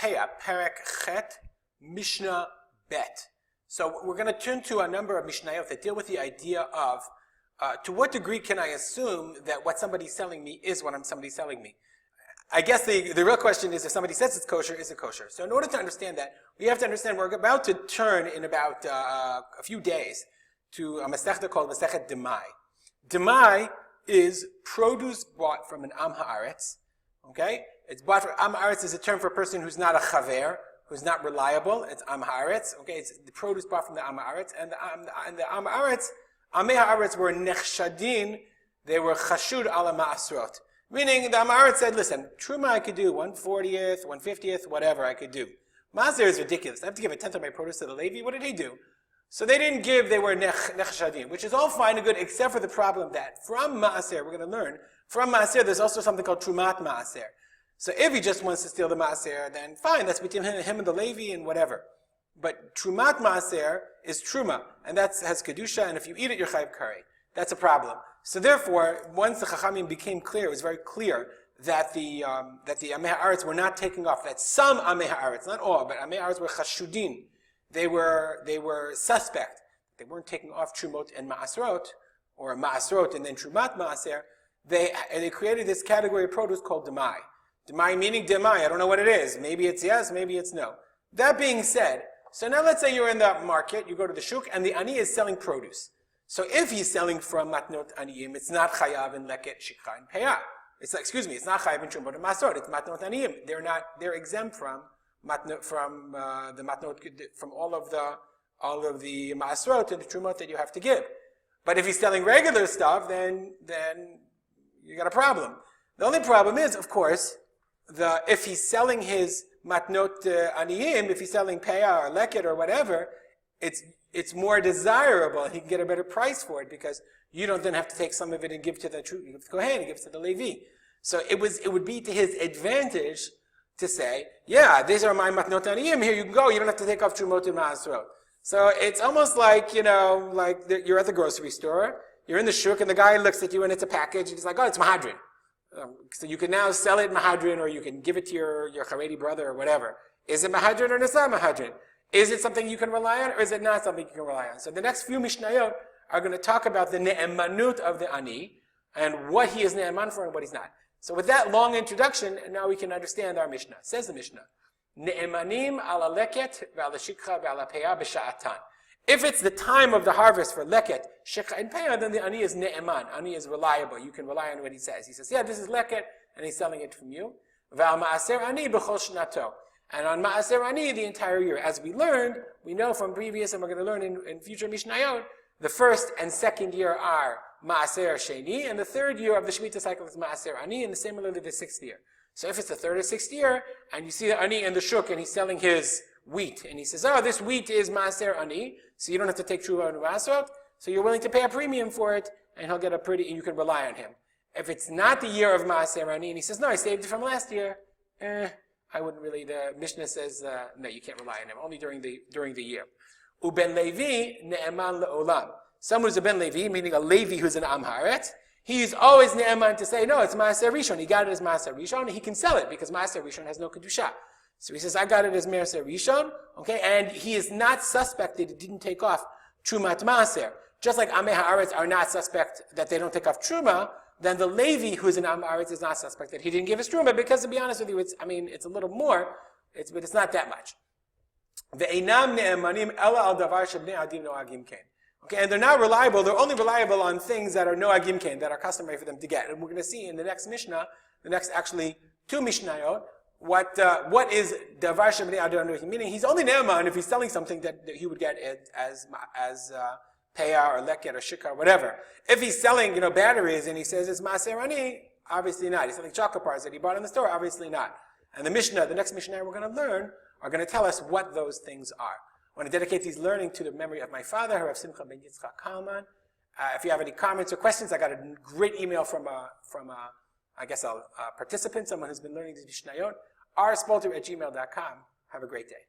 Peah, Perek Chet, Mishnah Bet. So we're going to turn to a number of Mishnayot that deal with the idea of to what degree can I assume that what somebody's selling me is what somebody's selling me? I guess the real question is if somebody says it's kosher, is it kosher? So in order to understand that, we have to understand we're about to turn in about a few days to a Masechta called Masechet Demai. Demai is produce bought from an Am Haaretz. Okay? It's bought from Am Haaretz is a term for a person who's not a chaver, who's not reliable. It's Am Haaretz. Okay? It's the produce bought from the Am Haaretz. And the Am Haaretz, Amei Haaretz were nechshadin, they were chashud ala ma'asrot. Meaning the Am Haaretz said, listen, truma I could do 1/40th, 1/50th, whatever I could do. Maaser is ridiculous. I have to give a tenth of my produce to the Levi. What did he do? So they didn't give, they were nechshadim, which is all fine and good, except for the problem that from Maaser, we're going to learn, from Maaser, there's also something called Trumat Maaser. So if he just wants to steal the Maaser, then fine, that's between him and the Levi and whatever. But Trumat Maaser is Truma, and that has Kedusha, and if you eat it, you're Chayiv Kari. That's a problem. So therefore, once the Chachamim became clear, it was very clear that the Amei Haaretz were not taking off, that some Amei Haaretz, not all, but Amei Haaretz were Chashudin. They were suspect. They weren't taking off Trumot and Ma'asrot, or Ma'asrot and then Trumat Ma'aser. They created this category of produce called Demai. Demai meaning Demai. I don't know what it is. Maybe it's yes, maybe it's no. That being said, so now let's say you're in the market, you go to the shuk, and the ani is selling produce. So if he's selling from Matnot Aniyim, it's not Chayav in Leket, Shikha, and Peah. It's not Chayav in Trumot and Ma'asrot. It's Matnot Aniyim. They're exempt from Matnot, from all of the Ma'asrot and the Trumot that you have to give. But if he's selling regular stuff, then you got a problem. The only problem is, of course, if he's selling his Matnot Aniyim, if he's selling Peah or Leket or whatever, it's more desirable. He can get a better price for it because you don't then have to take some of it and give to the Kohen and give to the Levi. So it would be to his advantage to say, yeah, these are my Matnot Aniyim, here you can go, you don't have to take off Trumot and Ma'asrot. So it's almost like, you're at the grocery store, you're in the shuk, and the guy looks at you and it's a package, and he's like, oh, it's Mahadrin. So you can now sell it Mahadrin, or you can give it to your Haredi brother or whatever. Is it Mahadrin or it's not Mahadrin? Is it something you can rely on, or is it not something you can rely on? So the next few Mishnayot are going to talk about the Ne'emanut of the Ani, and what he is Ne'eman for and what he's not. So with that long introduction, now we can understand our Mishnah. Says the Mishnah, Ne'emanim ala leket ve'ala shikha ve'ala peah b'sha'atan. If it's the time of the harvest for leket, shikha, and peah, then the ani is ne'eman. Ani is reliable. You can rely on what he says. He says, yeah, this is leket, and he's selling it from you. Ve'al ma'aser ani b'chol shnato. And on ma'aser ani, the entire year. As we learned, we know from previous, and we're going to learn in future Mishnayot, the first and second year are Ma'aser Sheni, and the third year of the Shemitah cycle is Ma'aser Ani, and similarly the sixth year. So if it's the third or sixth year, and you see the Ani in the shuk, and he's selling his wheat, and he says, oh, this wheat is Ma'aser Ani, so you don't have to take Truvah and Ma'asrot, so you're willing to pay a premium for it, and he'll get and you can rely on him. If it's not the year of Ma'aser Ani, and he says, no, I saved it from last year, I wouldn't really, the Mishnah says, no, you can't rely on him, only during the year. Uben Levi ne'eman le'olam. Someone who's a Ben Levi, meaning a Levi who's an Am Haaretz, he's always ne'eman to say, no, it's Ma'aser Rishon. He got it as Ma'aser Rishon, and he can sell it because Ma'aser Rishon has no Kedusha. So he says, I got it as Ma'aser Rishon, okay, and he is not suspect that it didn't take off Trumat Ma'aser. Just like Amei Haaretz are not suspect that they don't take off Truma, then the Levi who's an Am Haaretz is not suspect that he didn't give his Truma, because to be honest with you, it's a little more, but it's not that much. Ve'einam ne'emanim ela al davar shebnei adim no'agim ken. Okay, and they're not reliable. They're only reliable on things that are no'agim ken, that are customary for them to get. And we're going to see in the next Mishnah, the next actually two Mishnayot, what is davar shebnei adim no'agim, meaning he's only ne'eman if he's selling something that he would get as peah or leket or shikha or whatever. If he's selling batteries and he says it's Ma'aser Ani, obviously not. He's selling chocolate bars that he bought in the store, obviously not. And the next Mishnah we're going to learn are going to tell us what those things are. I want to dedicate these learning to the memory of my father, Harav Simcha ben Yitzchak Kalman. If you have any comments or questions, I got a great email from a participant, someone who's been learning these Mishnayot, rspolter@gmail.com. Have a great day.